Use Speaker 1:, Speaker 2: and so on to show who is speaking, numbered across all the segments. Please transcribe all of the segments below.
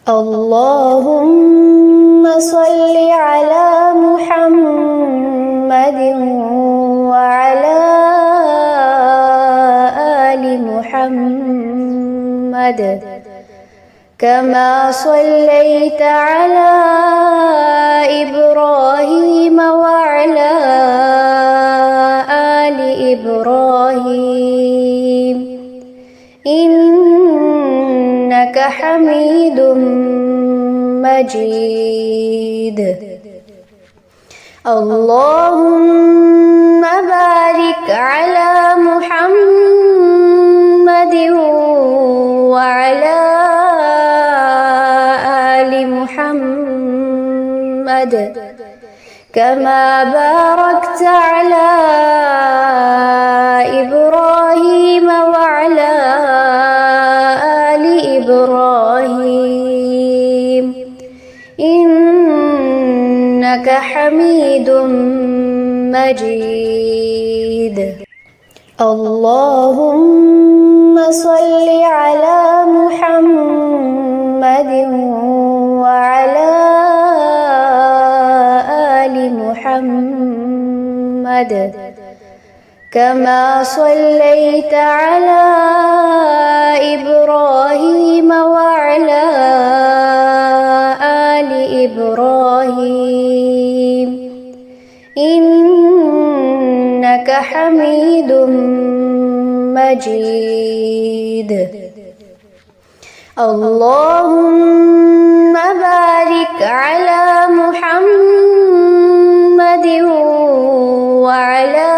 Speaker 1: اللهم صل على محمد وعلى آل محمد كما صليت على إبراهيم وعلى آل إبراهيم إنك حميد مجيد. اللهم بارك على محمد وعلى آل محمد كما باركت على إبراهيم وعلى آل إبراهيم إنك حميد مجيد. اللهم صل على محمد وعلى آل محمد كما صليت على إبراهيم وعلى آل إبراهيم إنك حميد مجيد. اللهم بارك على محمد وعلى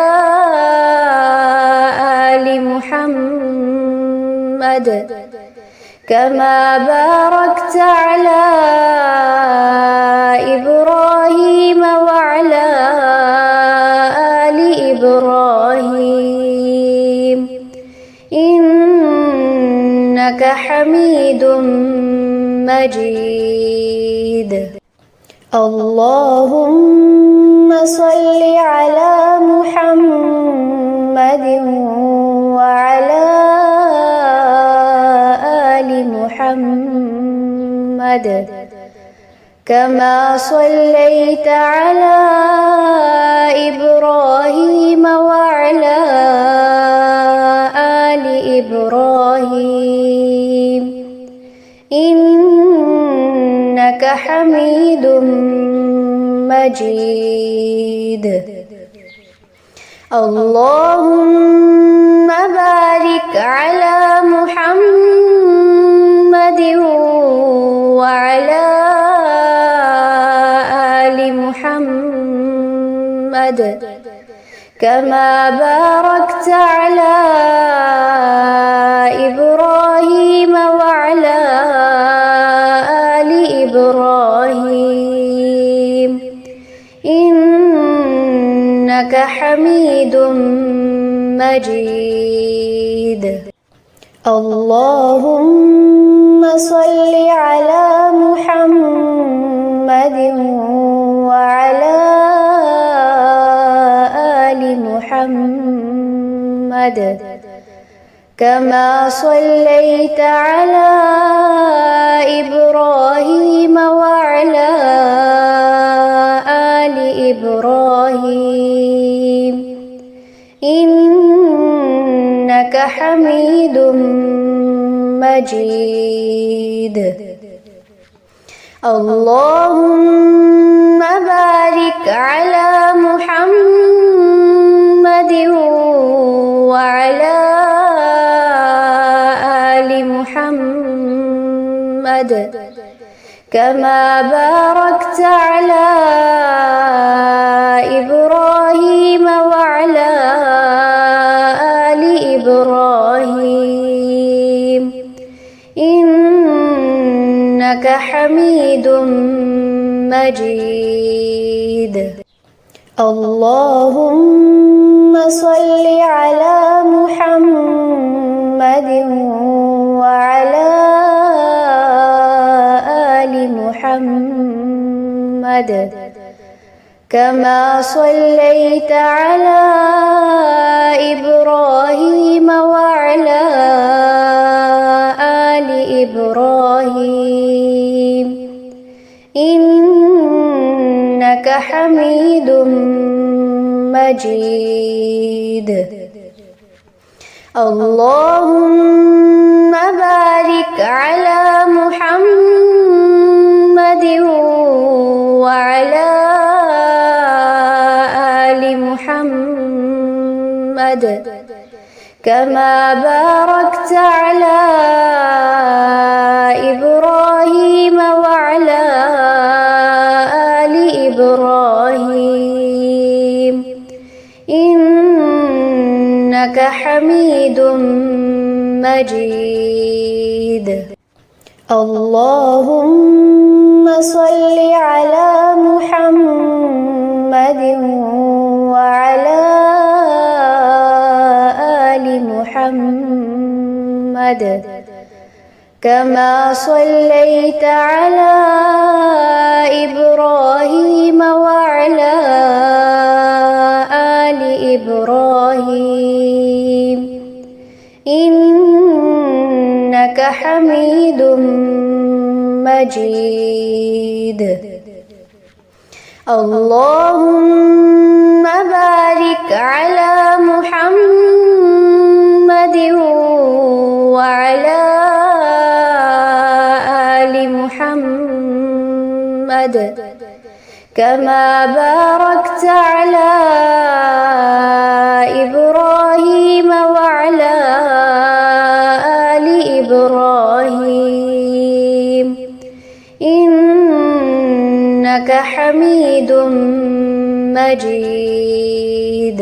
Speaker 1: آل محمد كما باركت على إبراهيم وعلى آل إبراهيم إنك حميد مجيد. اللهم صل على محمد وعلى آل محمد كما صليت على إبراهيم وعلى آل إبراهيم إنك حميد مجيد. اللهم بارك على محمد وعلى آل محمد كما باركت على إبراهيم وعلى آل إبراهيم إنك حميد مجيد. اللهم صل على محمد وعلى آل محمد كما صليت على إبراهيم وعلى آل إبراهيم إنك حميد مجيد. اللهم بارك على محمد وعلى آل محمد كما باركت على إبراهيم وعلى آل إبراهيم إنك حميد مجيد. اللهم صل على محمد وعلى آل محمد كما صليت على إبراهيم وعلى آل إبراهيم حميد مجيد. اللهم بارك على محمد وعلى آل محمد كما باركت على إبراهيم وعلى آل إبراهيم إنك حميد مجيد. اللهم صل على محمد وعلى آل محمد كما صليت على إبراهيم وعلى آل إبراهيم إنك حميد مجيد. اللهم بارك على محمد وعلى آل محمد كما باركت على إبراهيم وعلى آل إبراهيم إنك حميد مجيد.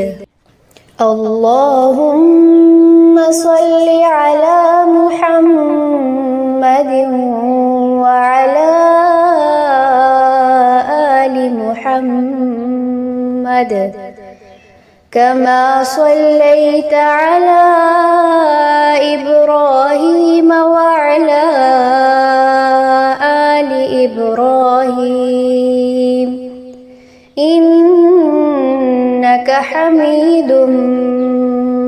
Speaker 1: اللهم صل على محمد وعلى آل محمد كما صليت على إبراهيم وعلى آل إبراهيم إنك حميد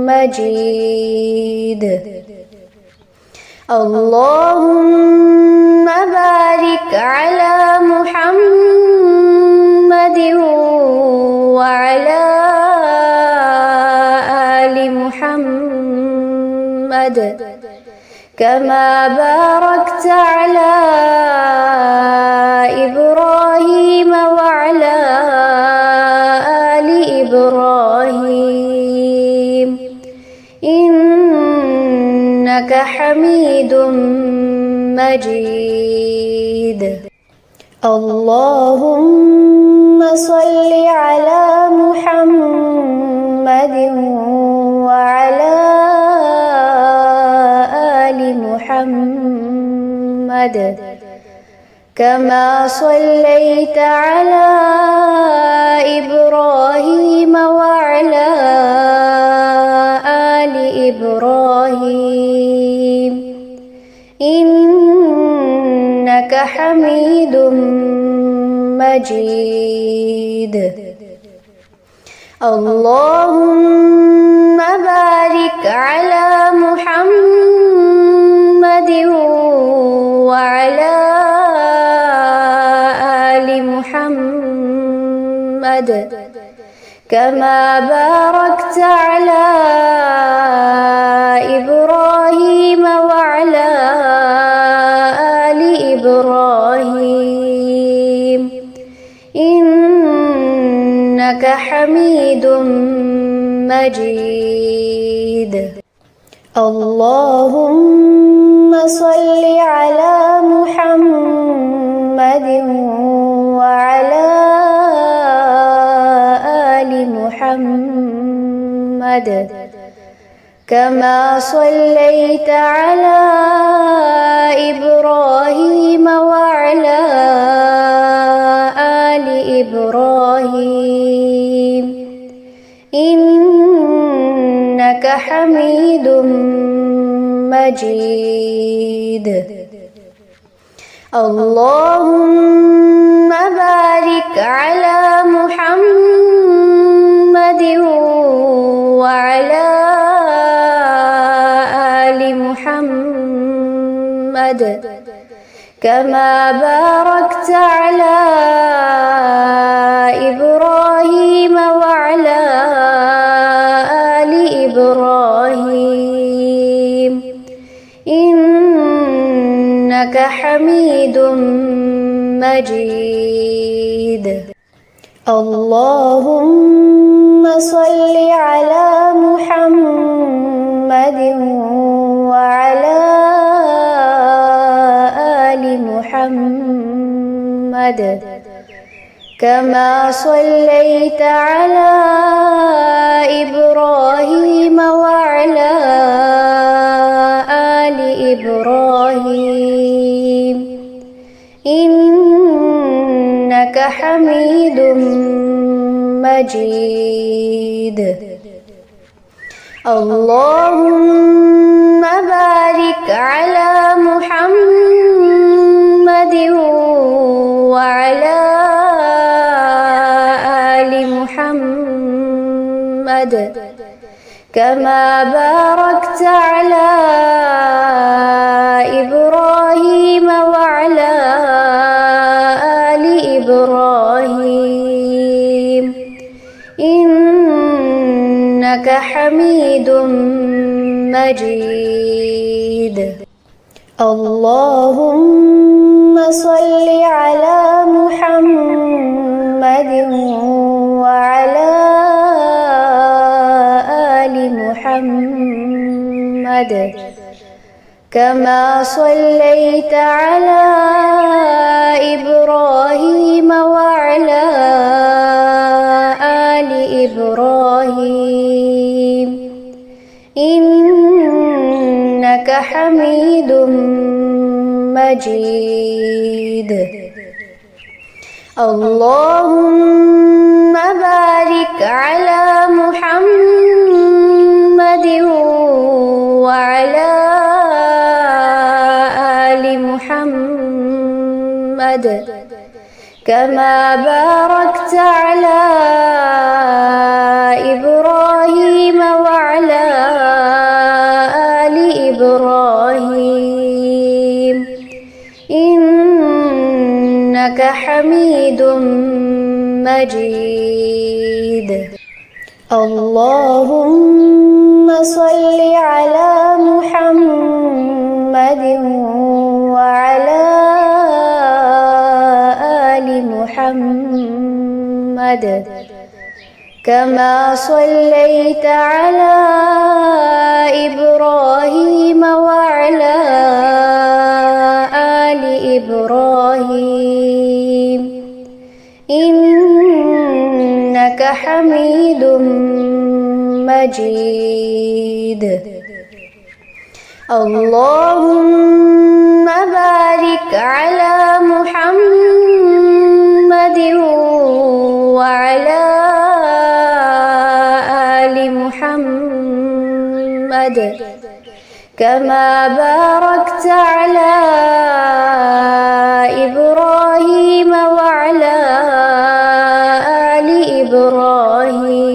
Speaker 1: مجيد. اللهم بارك على محمد وعلى آل محمد كما باركت على إبراهيم وعلى آل إبراهيم إنك حميد مجيد. اللهم صل على محمد وعلى آل محمد كما صليت على إبراهيم وعلى آل إبراهيم إنك حميد مجيد. اللهم بارك على محمد وعلى آل محمد كما باركت على إبراهيم وعلى آل إبراهيم إنك حميد مجيد. اللهم صل على محمد وعلى آل محمد كما صليت على إبراهيم وعلى آل إبراهيم إنك حميد مجيد. اللهم بارك على محمد وعلى آل محمد كما باركت على إبراهيم وعلى آل إبراهيم إنك حميد مجيد. اللهم صل على محمد وعلى آل محمد كما صليت على إبراهيم وعلى آل إبراهيم إنك حميد مجيد. اللهم بارك على محمد وعلى آل محمد كما باركت على إبراهيم وعلى آل إبراهيم إنك حميد مجيد. اللهم صل على محمد وعلى آل محمد كما صليت على إبراهيم وعلى آل إبراهيم إنك حميد مجيد. اللهم بارك على محمد وعلى آل محمد كما باركت على إبراهيم وعلى آل إبراهيم إنك حميد مجيد. اللهم صل على محمد وعلى آل محمد كما صليت على إبراهيم وعلى آل إبراهيم إنك حميد مجيد. اللهم بارك على محمد وعلى آل محمد كما باركت على إبراهيم وعلى آل إبراهيم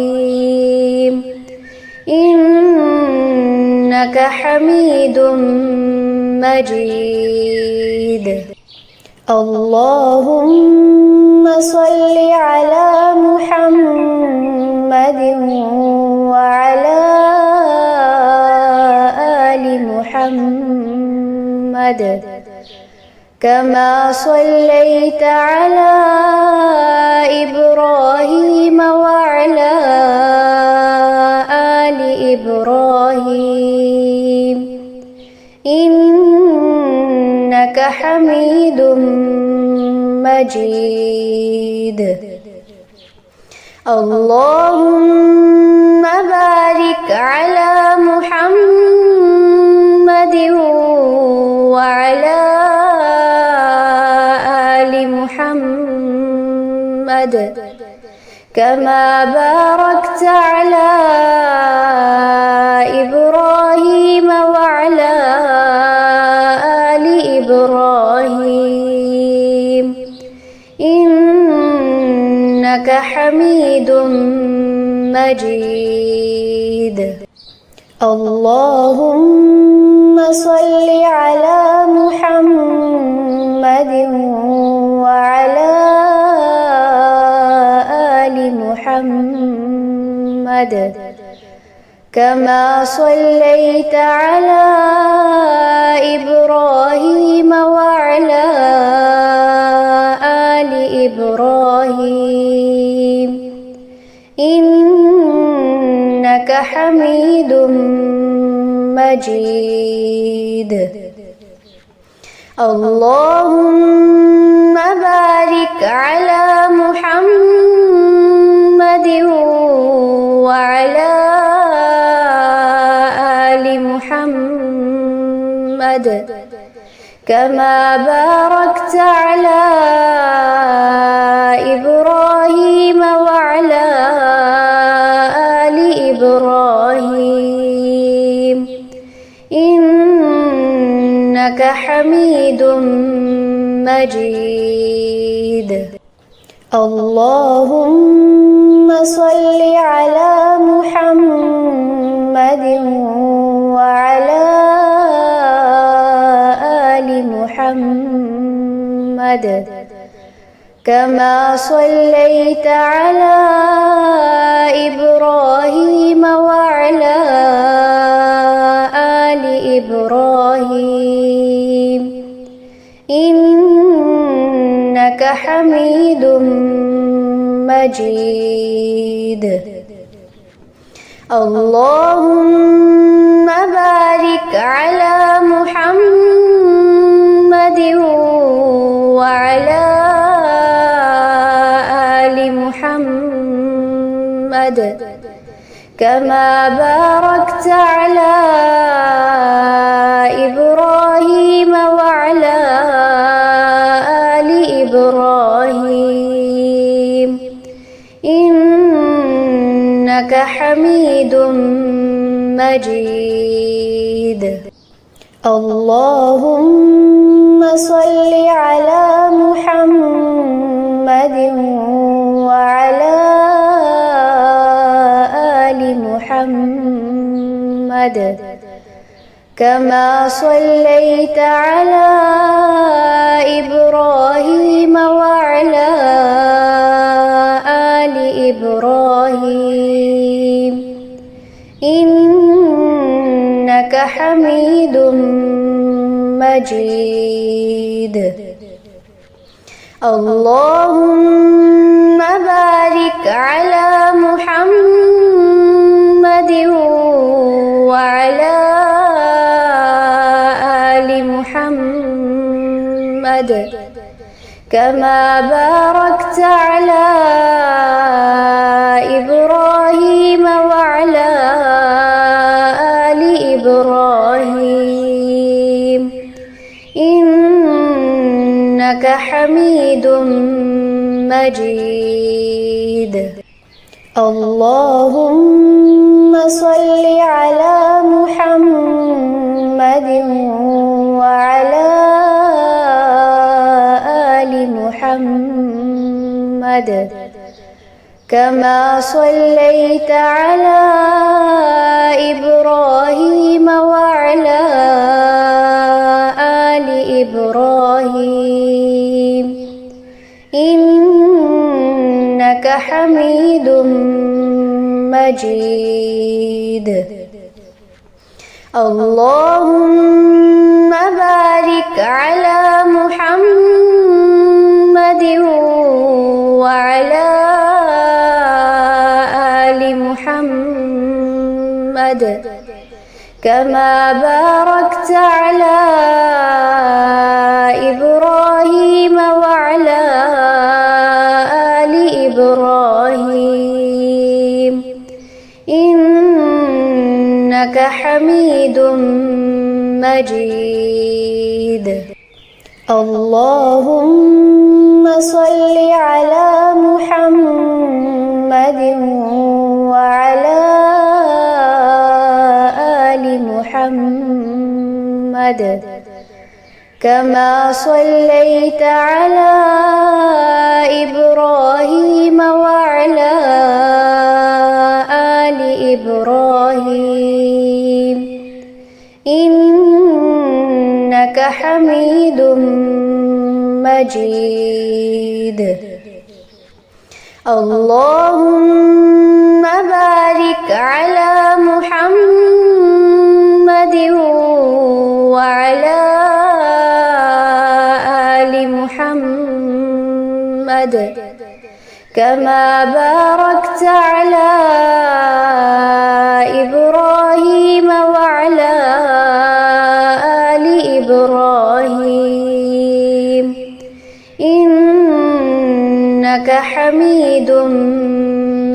Speaker 1: إنك حميد مجيد. اللهم صل على محمد وعلى آل محمد كما صليت على إبراهيم وعلى آل إبراهيم إنك حميد مجيد. اللهم بارك على محمد وعلى آل محمد كما باركت على إبراهيم وعلى آل إبراهيم إنك حميد مجيد. اللهم صل على محمد وعلى آل محمد كما صليت على إبراهيم وعلى آل إبراهيم إنك حميد مجيد. اللهم بارك على محمد وعلى آل محمد كما باركت على إبراهيم وعلى آل إبراهيم إنك حميد مجيد. اللهم صل على محمد وعلى آل محمد كما صليت على إبراهيم وعلى آل إبراهيم إنك حميد مجيد. اللهم بارك على محمد وعلى آل محمد كما باركت على إبراهيم وعلى آل إبراهيم إنك حميد مجيد. اللهم صل على محمد وعلى آل محمد كما صليت على إبراهيم وعلى آل إبراهيم إنك حميد مجيد. اللهم بارك على محمد وعلى آل محمد كما باركت على إبراهيم وعلى آل إبراهيم إنك حميد مجيد. اللهم صل على محمد وعلى آل محمد كما صليت على إبراهيم وعلى آل إبراهيم إنك حميد مجيد. اللهم بارك على محمد وعلى آل محمد كما باركت على إبراهيم وعلى آل إبراهيم إنك حميد مجيد. اللهم صل على محمد وعلى آل محمد كما صليت على إبراهيم وعلى آل إبراهيم إنك حميد مجيد. اللهم بارك على محمد وعلى آل محمد كما باركت على إبراهيم وعلى آل إبراهيم إنك حميد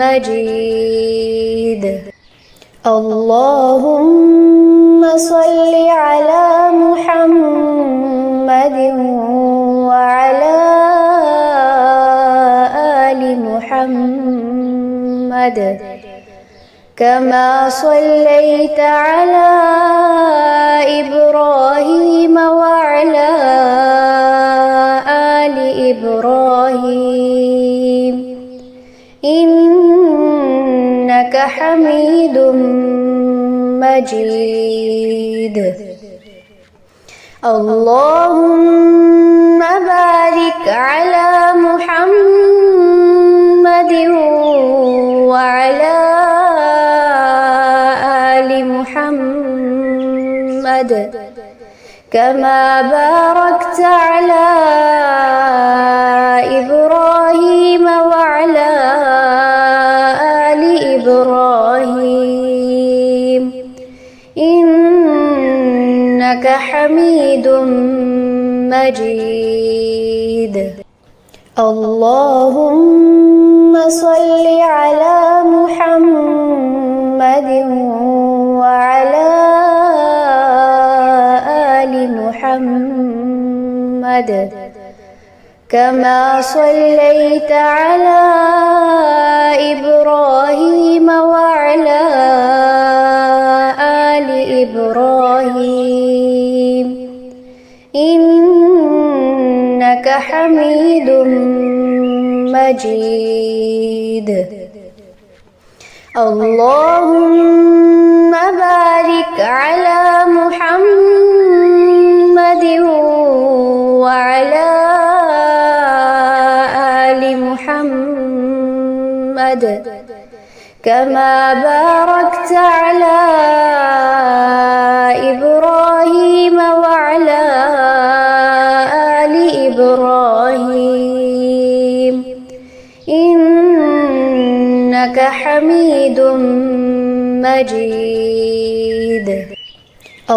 Speaker 1: مجيد. اللهم صل على محمد وعلى آل محمد كما صليت على إبراهيم وعلى آل إبراهيم إنك حميد مجيد. اللهم بارك على محمد وعلى آل محمد كما باركت على إبراهيم وعلى آل إبراهيم إنك حميد مجيد. اللهم صل على محمد وعلى آل محمد كما صليت على إبراهيم وعلى آل إبراهيم إنك حميد مجيد. اللهم بارك على محمد وعلى آل محمد كما باركت على إبراهيم وعلى آل إبراهيم إنك حميد مجيد.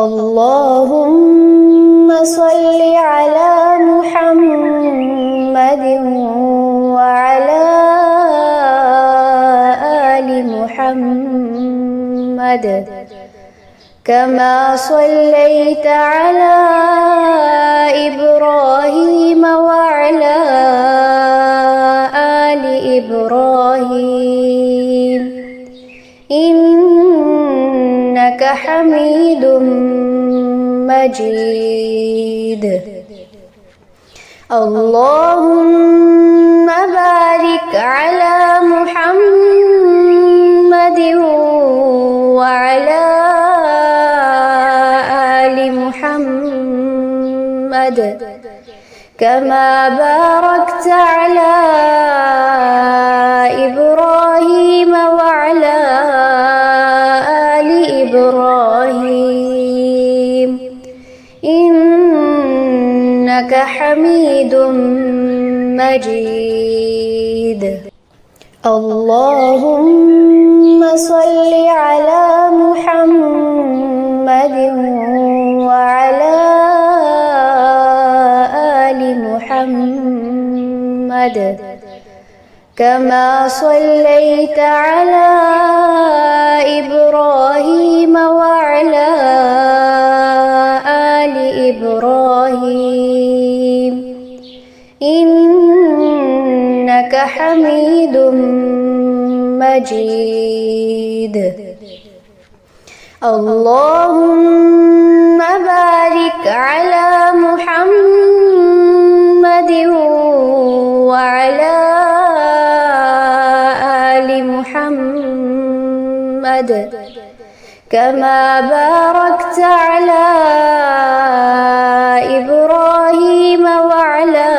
Speaker 1: اللهم صل على محمد وعلى آل محمد كما صليت على إبراهيم وعلى آل إبراهيم إنك حميد مجيد. اللهم بارك على محمد وعلى آل محمد كما باركت على إبراهيم وعلى آل إبراهيم إنك حميد مجيد. اللهم صل على محمد وعلى آل محمد كما صليت على إبراهيم وعلى آل إبراهيم إنك حميد مجيد. اللهم بارك على محمد وعلى آل محمد كما باركت على إبراهيم وعلى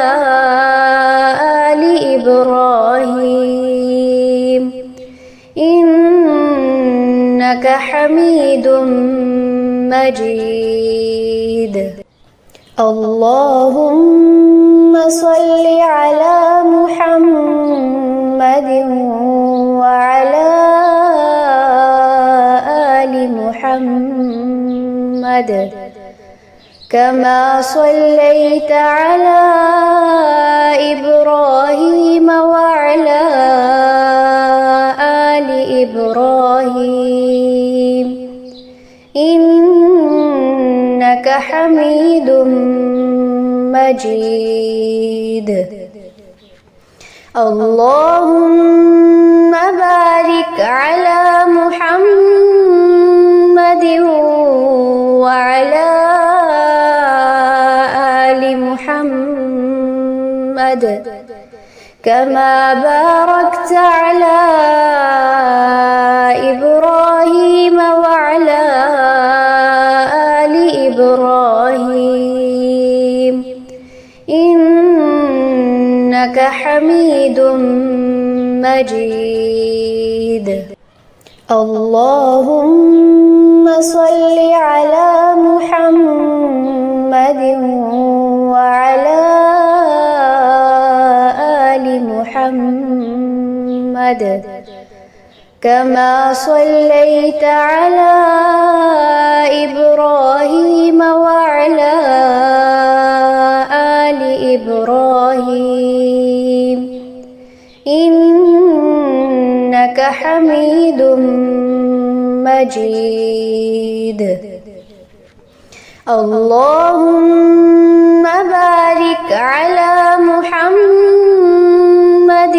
Speaker 1: آل إبراهيم إنك مجيد. اللهم صل على محمد وعلى آل محمد كما صليت على إبراهيم وعلى آل إبراهيم إنك حميد مجيد. اللهم بارك على محمد وعلى آل محمد كما باركت على إبراهيم وعلى آل إبراهيم إنك حميد مجيد. اللهم صل على محمد وعلى آل محمد كما صليت على إبراهيم وعلى آل إبراهيم إنك حميد مجيد. اللهم بارك على محمد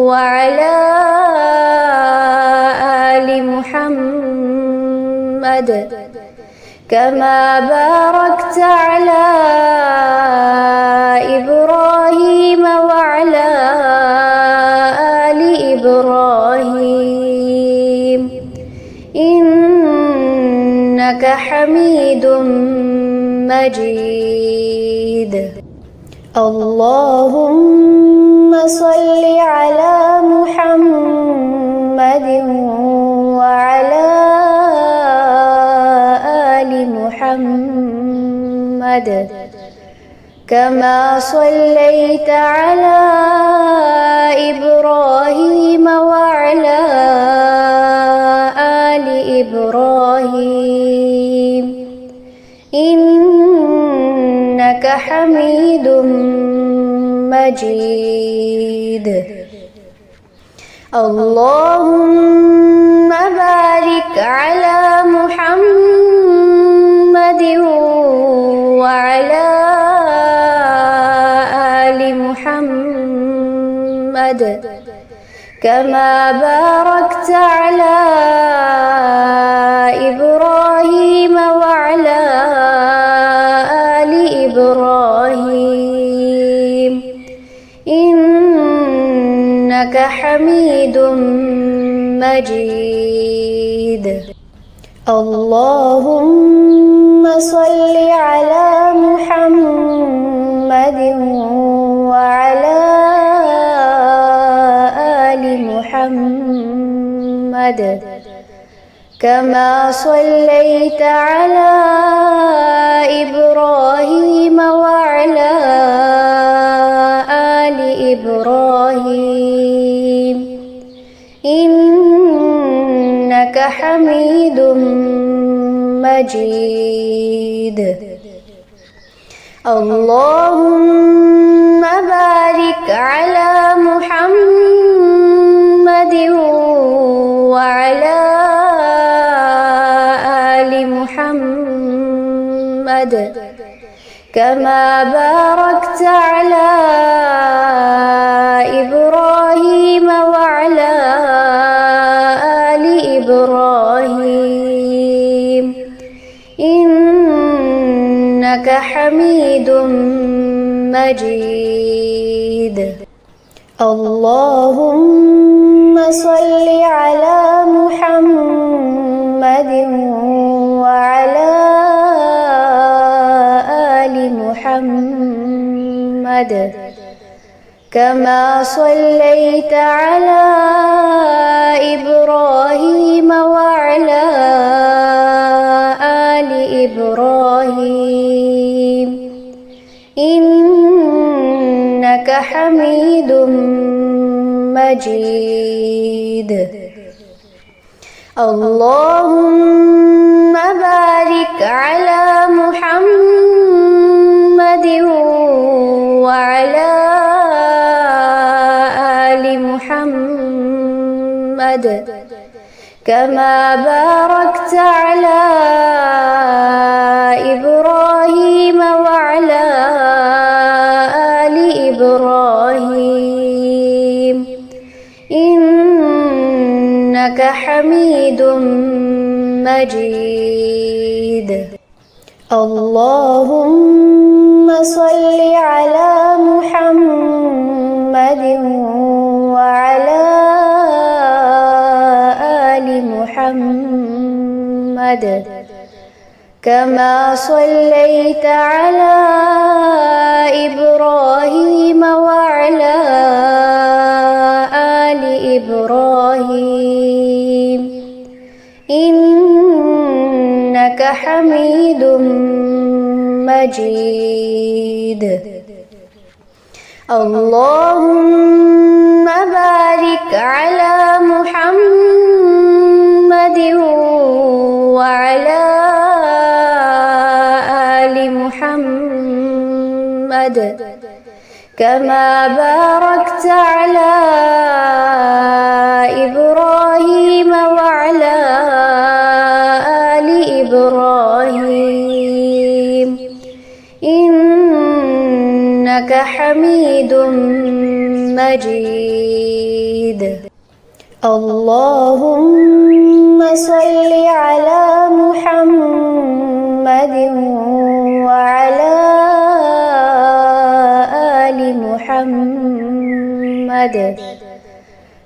Speaker 1: وعلى آل محمد كما باركت على إبراهيم وعلى آل إبراهيم إنك حميد مجيد. اللهم صل على محمد وعلى آل محمد كما صليت على إبراهيم وعلى آل إبراهيم إنك حميد مجيد. اللهم بارك على محمد وعلى آل محمد كما باركت على إبراهيم وعلى آل إبراهيم إنك حميد مجيد. اللهم صل على محمد وعلى آل محمد كما صليت على إبراهيم وعلى آل إبراهيم إنك حميد مجيد. اللهم بارك على محمد وعلى آل محمد كما باركت على إبراهيم وعلى آل إبراهيم إنك حميد مجيد. اللهم صل على محمد وعلى آل محمد كما صليت على إبراهيم وعلى حميد مجيد. اللهم بارك على محمد وعلى آل محمد كما باركت على إبراهيم وعلى آل إبراهيم إنك حميد مجيد. اللهم صل على محمد وعلى آل محمد كما صليت على إبراهيم وعلى آل إبراهيم إنك حميد مجيد. اللهم بارك على محمد وعلى آل محمد كما باركت على إبراهيم وعلى آل إبراهيم إنك حميد مجيد. اللهم صل على محمد وعلى آل محمد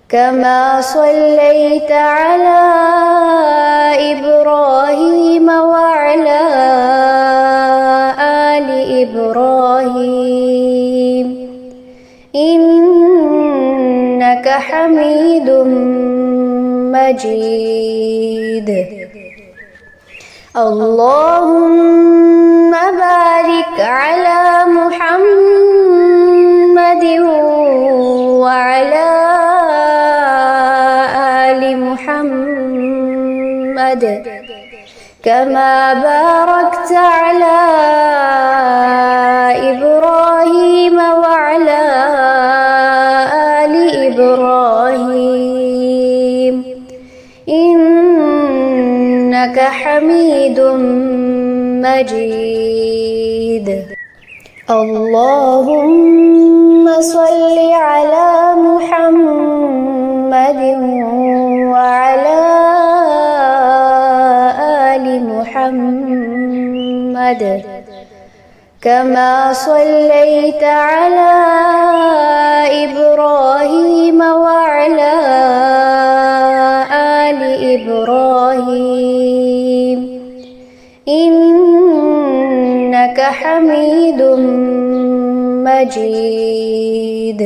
Speaker 1: كما صليت على إبراهيم وعلى آل إبراهيم إنك حميد مجيد. اللهم بارك على محمد وعلى آل محمد كما باركت على إبراهيم وعلى آل إبراهيم إنك حميد مجيد. اللهم صل على محمد وعلى آل محمد كما صليت على إبراهيم وعلى آل إبراهيم إنك حميد مجيد.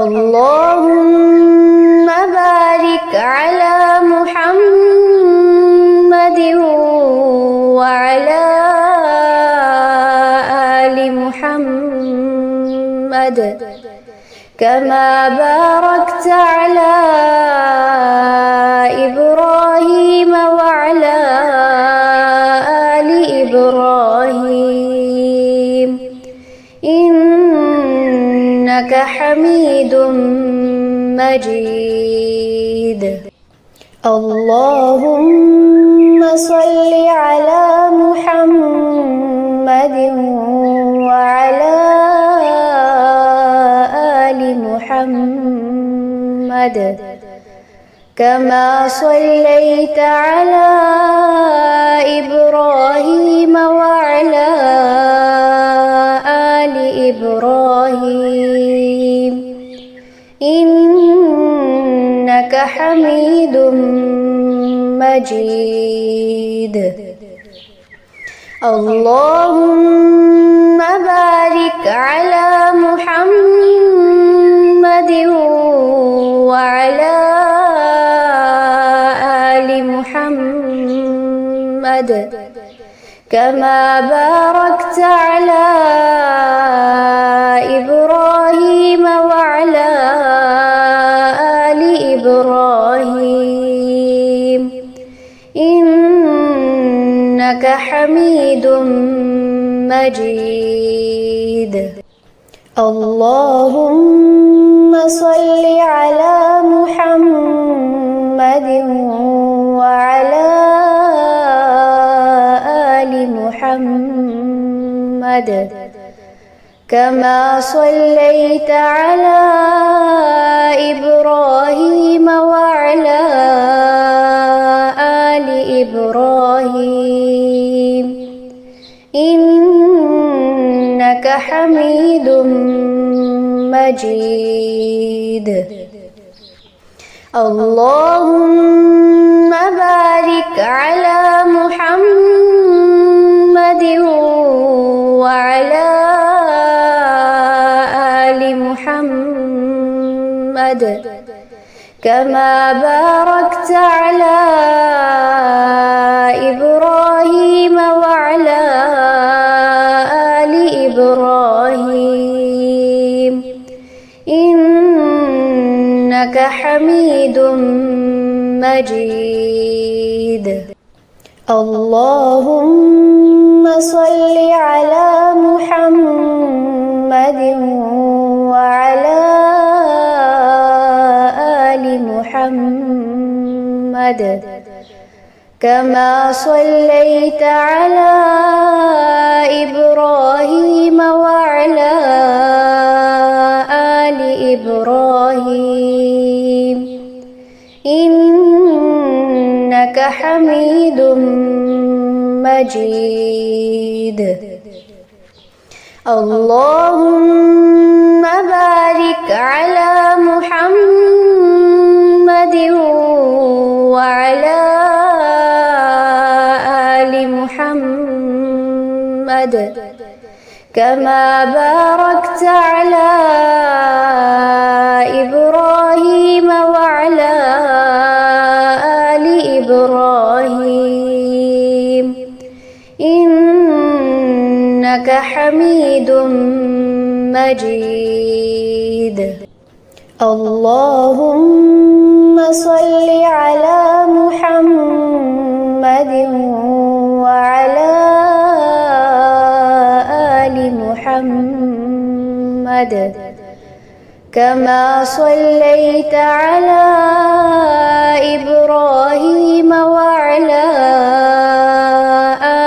Speaker 1: اللهم بارك على محمد وعلى آل محمد كما باركت على إبراهيم وعلى آل إبراهيم إنك حميد مجيد. اللهم صل على محمد وعلى آل محمد كما صليت على إبراهيم وعلى آل إبراهيم إنك حميد مجيد. اللهم بارك على محمد وعلى آل محمد كما باركت على إبراهيم إبراهيم وعلى آل إبراهيم إنك حميد مجيد. اللهم صل على محمد وعلى آل محمد كما صليت على إبراهيم وعلى آل إبراهيم إنك حميد مجيد. اللهم بارك على محمد وعلى آل محمد كما باركت على إبراهيم وعلى آل إبراهيم إنك حميد مجيد. اللهم صل على محمد وعلى آل محمد كما صليت على إبراهيم وعلى آل إبراهيم إنك حميد مجيد. اللهم بارك على محمد وعلى آل محمد كما باركت على إبراهيم وعلى آل إبراهيم إنك حميد مجيد. اللهم صل على محمد وعلى آل محمد كما صليت على إبراهيم وعلى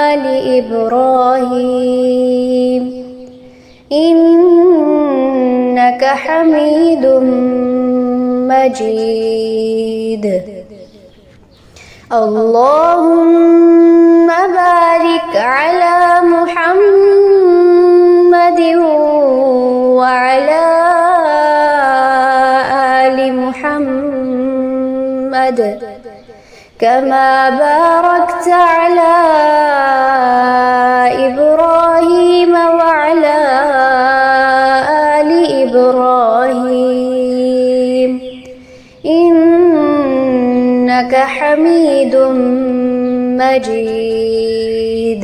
Speaker 1: آل إبراهيم إنك حميد مجيد. اللهم بارك على محمد وعلى آل محمد كما باركت على إبراهيم وعلى آل إبراهيم إنك حميد مجيد.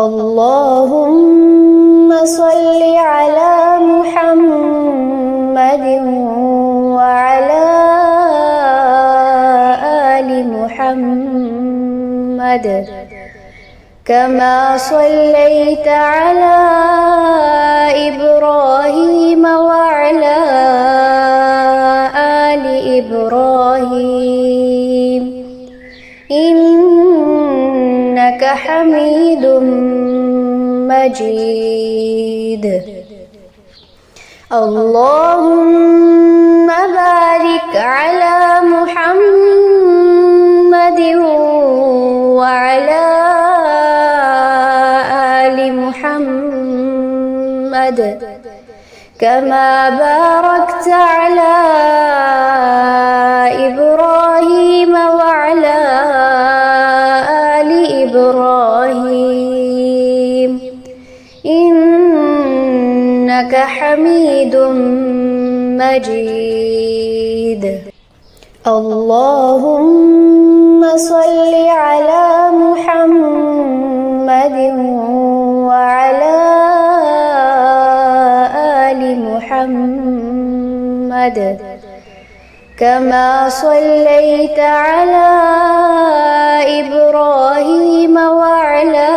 Speaker 1: اللهم صل على محمد وعلى آل محمد كما صليت على إبراهيم وعلى آل إبراهيم إنك حميد مجيد. اللهم بارك على محمد وعلى آل محمد كما باركت على إبراهيم وعلى آل إبراهيم إنك حميد مجيد. اللهم صل على محمد وعلى آل محمد كما صليت على إبراهيم وعلى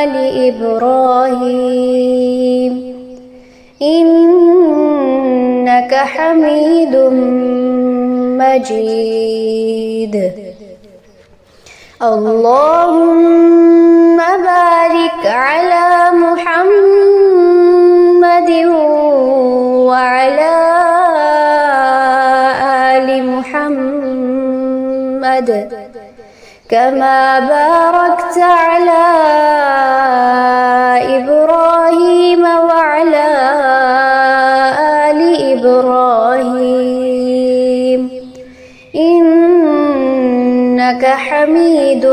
Speaker 1: آل إبراهيم إنك حميد مجيد. اللهم بارك على محمد وعلى آل محمد كما باركت على إبراهيم وعلى آل إبراهيم إنك حميد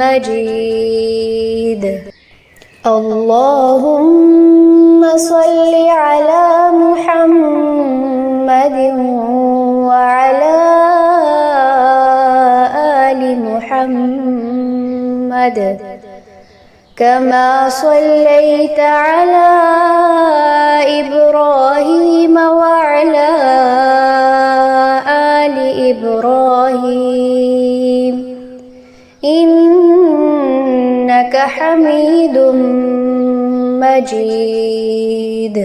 Speaker 1: مجيد. اللهم صل على محمد وعلى آل محمد كما صليت على إبراهيم وعلى آل إبراهيم إنك حميد مجيد.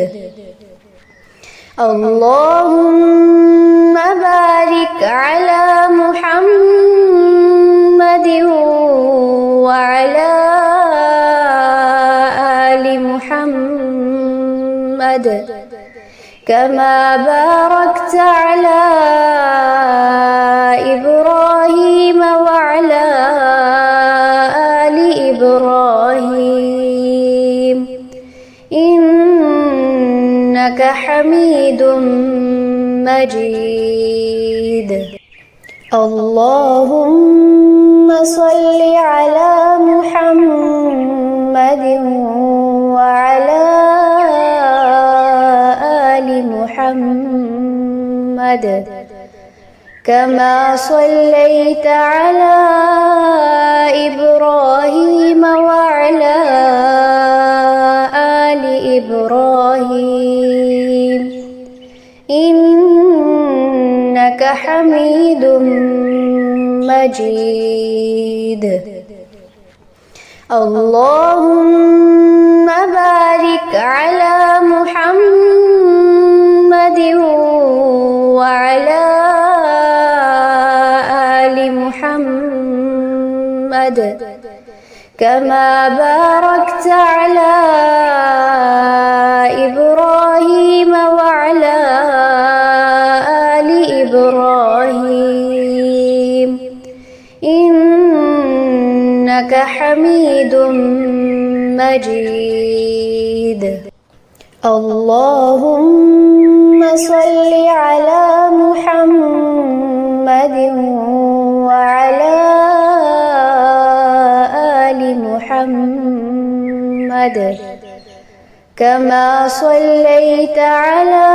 Speaker 1: اللهم بارك على محمد وعلى آل محمد كما باركت على إبراهيم وعلى آل إبراهيم إنك حميد مجيد. اللهم صل على محمد وعلى آل محمد كما صليت على إبراهيم وعلى آل إبراهيم إنك حميد مجيد. اللهم بارك على محمد وعلى آل محمد كما باركت على إبراهيم وعلى آل إبراهيم إنك حميد مجيد. اللهم صل على محمد وعلى آل محمد كما صليت على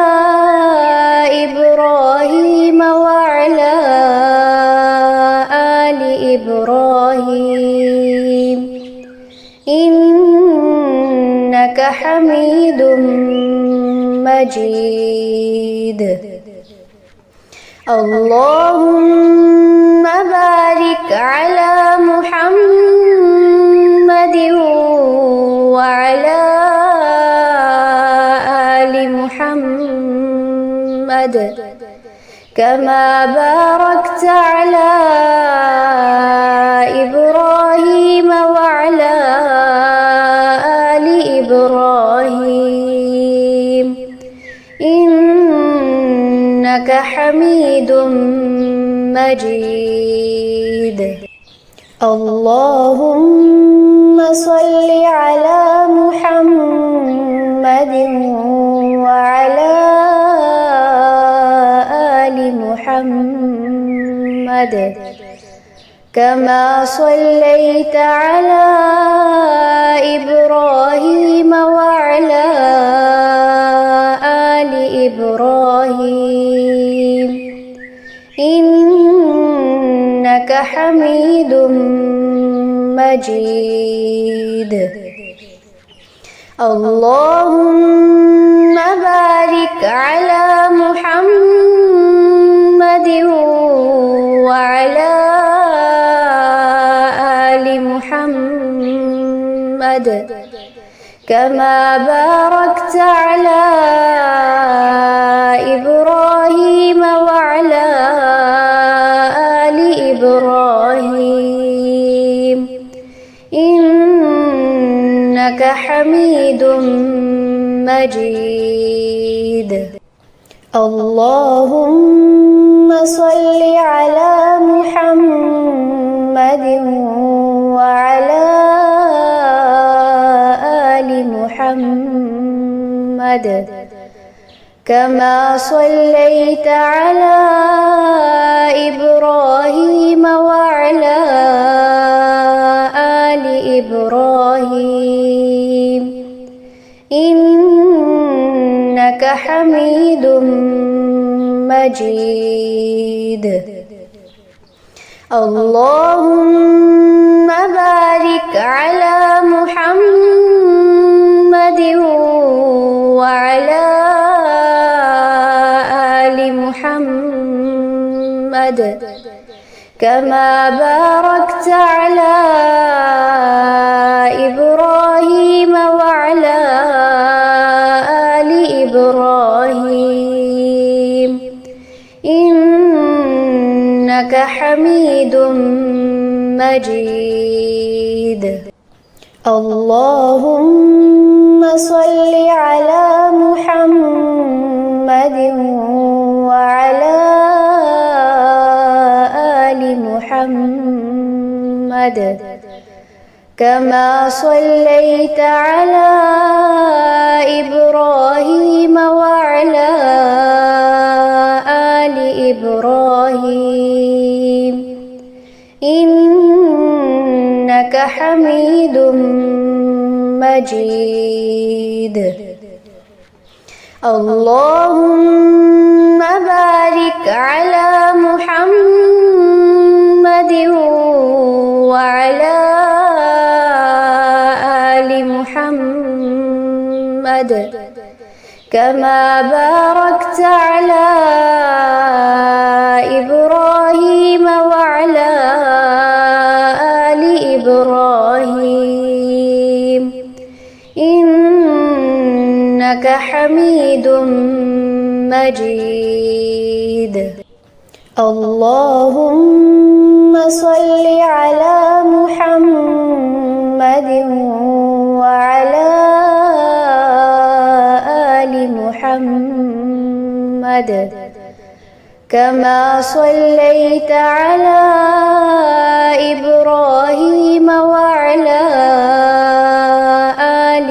Speaker 1: إبراهيم وعلى آل إبراهيم إنك حميد مجيد. اللهم بارك على محمد وعلى آل محمد كما باركت على إبراهيم وعلى آل إبراهيم إنك حميد مجيد. اللهم صل على محمد وعلى آل محمد كما صليت على إبراهيم وعلى آل إبراهيم إنك حميد مجيد. اللهم بارك على محمد وعلى آل محمد كما باركت على إبراهيم وعلى آل إبراهيم إنك حميد مجيد. اللهم صل على محمد وعلى آل محمد كما صليت على إبراهيم وعلى آل إبراهيم إنك حميد مجيد. اللهم بارك على محمد وعلى آل محمد كما باركت على إبراهيم وعلى آل إبراهيم إنك حميد مجيد. اللهم صل على محمد وعلى آل محمد كما صليت على إبراهيم وعلى آل إبراهيم إنك حميد مجيد. اللهم بارك على محمد وعلى آل محمد كما باركت على إبراهيم وعلى آل إبراهيم إنك حميد مجيد. اللهم صل على محمد وعلى آل محمد كما صليت على إبراهيم وعلى آل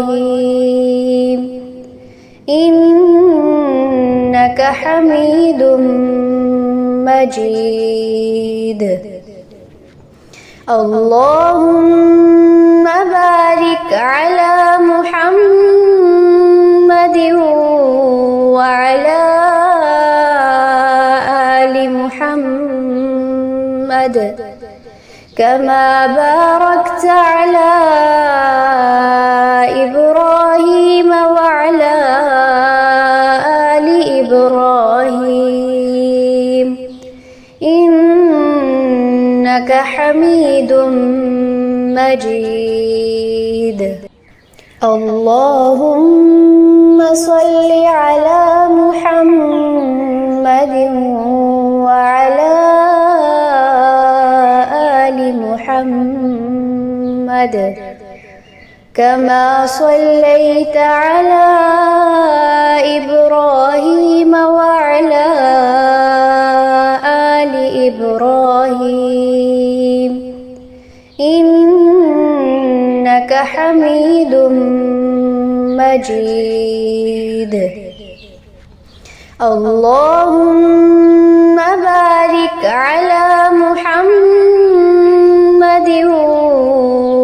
Speaker 1: إبراهيم إنك حميد مجيد. اللهم بارك على محمد وعلى آل محمد كما باركت على إبراهيم وعلى آل إبراهيم إنك حميد مجيد. اللهم صل على محمد وعلى آل محمد كما صليت على إبراهيم وعلى آل إبراهيم إنك حميد مجيد. اللهم بارك على محمد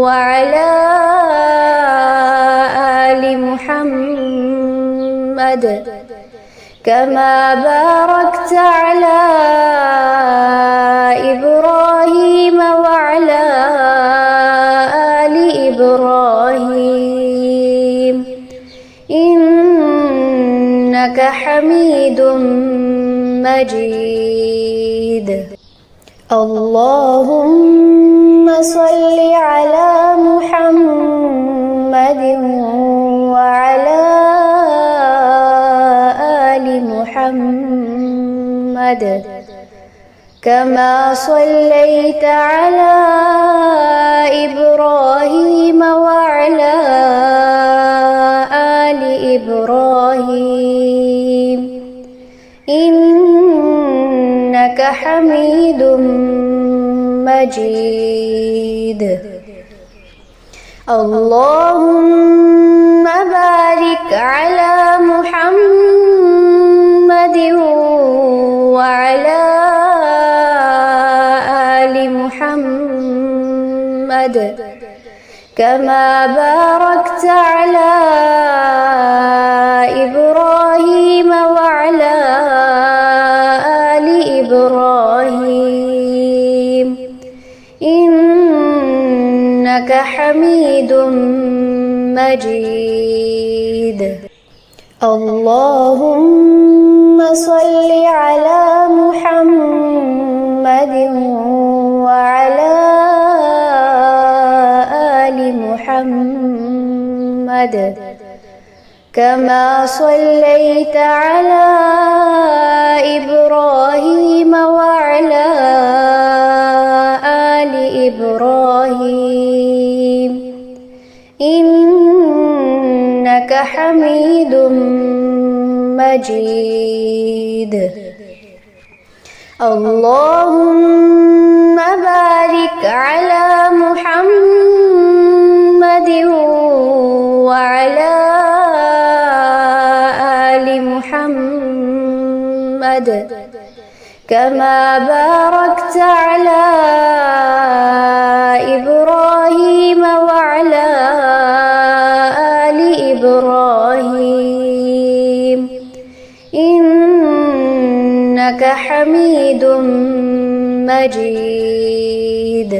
Speaker 1: وعلى آل محمد كما باركت على إبراهيم وعلى آل إبراهيم حميد مجيد. اللهم صل على محمد وعلى آل محمد كما صليت على إبراهيم وعلى آل إبراهيم إنك حميد مجيد. اللهم بارك على محمد وعلى آل محمد كما باركت على إبراهيم وعلى آل إبراهيم إنك حميد مجيد. اللهم صل على محمد وعلى آل محمد كما صليت على إبراهيم وعلى آل إبراهيم إنك حميد مجيد. اللهم بارك على محمد وعلى آل محمد كما باركت على إبراهيم وعلى آل إبراهيم إنك حميد مجيد.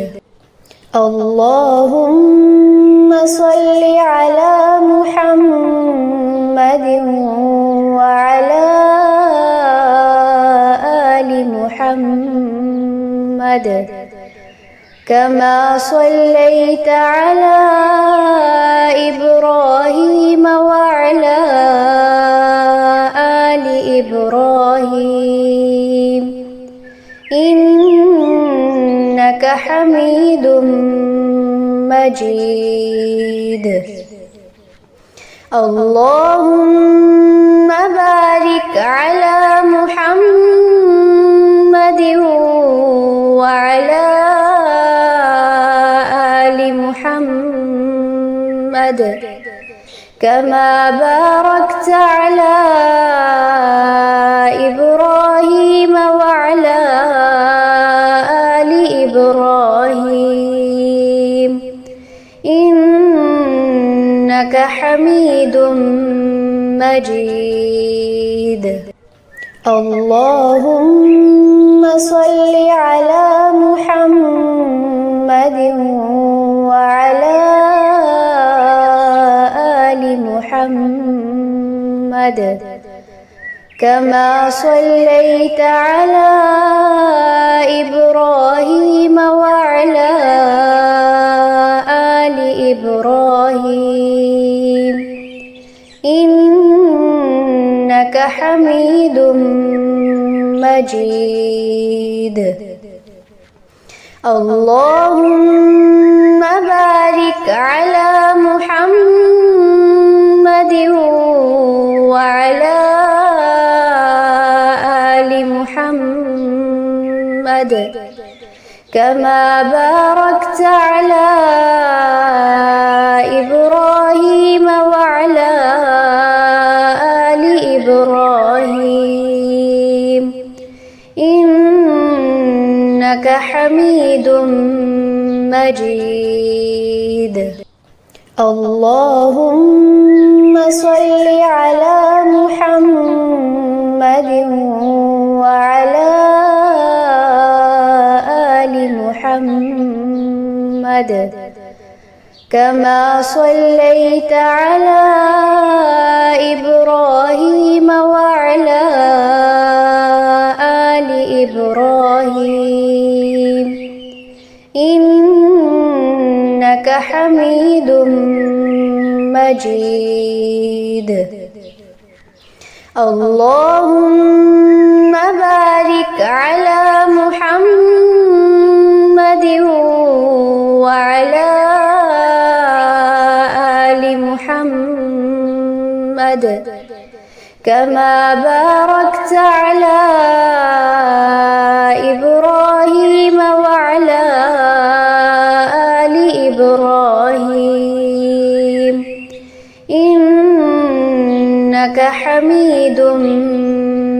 Speaker 1: اللهم صل على محمد وعلى آل محمد كما صليت على إبراهيم وعلى آل إبراهيم إنك حميد مجيد. اللهم بارك على محمد وعلى آل محمد كما باركت على إبراهيم وعلى آل إبراهيم إنك حميد مجيد. اللهم صل على محمد وعلى آل محمد كما صليت على إبراهيم وعلى آل إبراهيم إنك حميد مجيد. اللهم بارك على محمد وعلى آل محمد كما باركت على إبراهيم وعلى آل إبراهيم إنك حميد مجيد. اللهم صل على محمد وعلى آل محمد كما صليت على إبراهيم وعلى آل إبراهيم إنك حميد مجيد. اللهم بارك على محمد وعلى آل محمد كما باركت على إبراهيم وعلى آل إبراهيم إنك حميد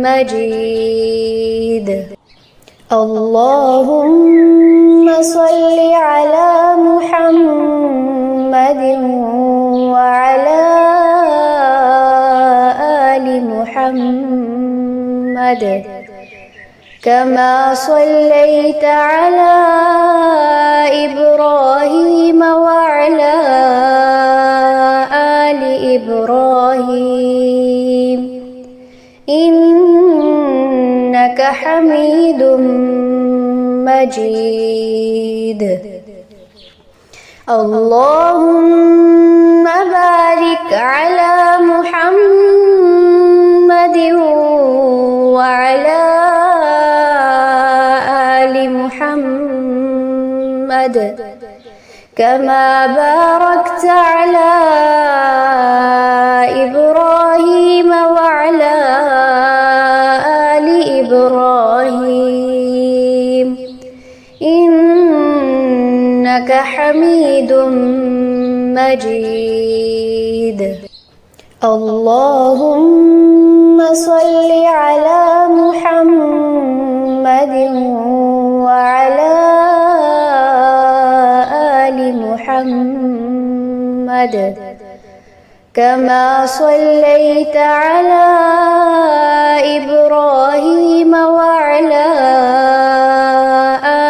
Speaker 1: مجيد. اللهم صل على محمد وعلى آل محمد كما صليت على إبراهيم وعلى آل إبراهيم إنك حميد مجيد. اللهم بارك على محمد وعلى آل محمد كما باركت على إبراهيم وعلى آل إبراهيم إنك حميد مجيد. اللهم صل على محمد وعلى آل محمد كما صليت على إبراهيم وعلى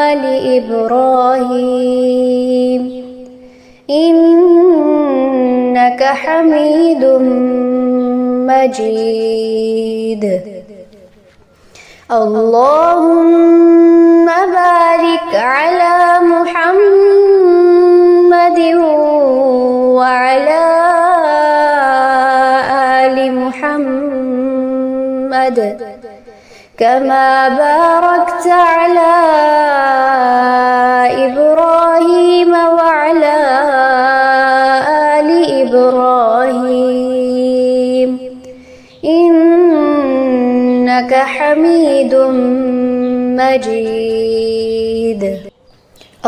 Speaker 1: آل إبراهيم إنك حميد مجيد. اللهم بارك على محمد وعلى آل محمد كما باركت على إبراهيم وعلى آل إبراهيم إنك حميد مجيد.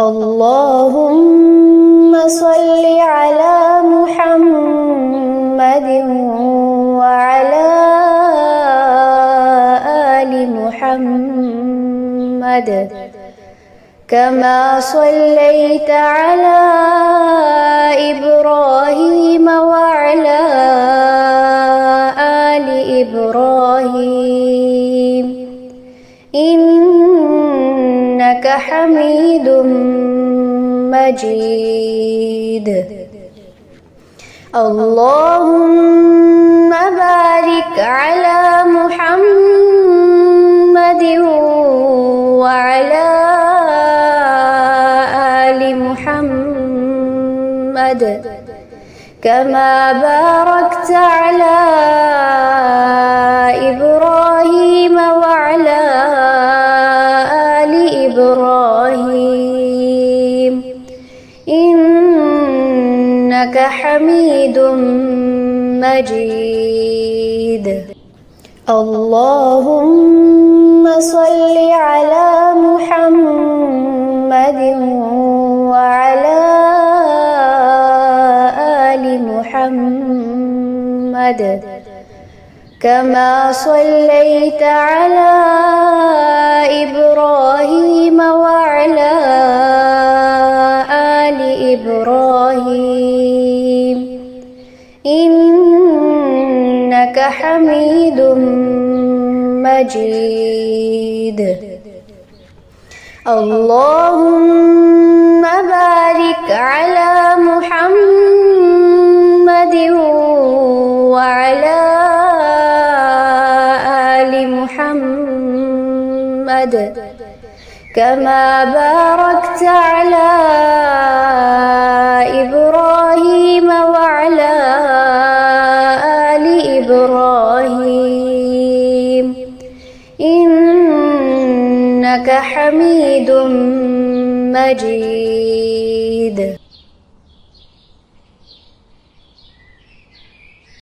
Speaker 1: اللهم صل على محمد وعلى آل محمد كما صليت على إبراهيم وعلى آل إبراهيم إنك حميد مجيد. اللهم بارك على محمد وعلى آل محمد كما باركت على إبراهيم وعلى آل إبراهيم إنك حميد مجيد. اللهم صل على محمد وعلى آل محمد كما صليت على إبراهيم وعلى آل إبراهيم إنك حميد مجيد. اللهم بارك على محمد وعلى آل محمد كما باركت على إبراهيم وعلى آل إبراهيم إنك حميد مجيد.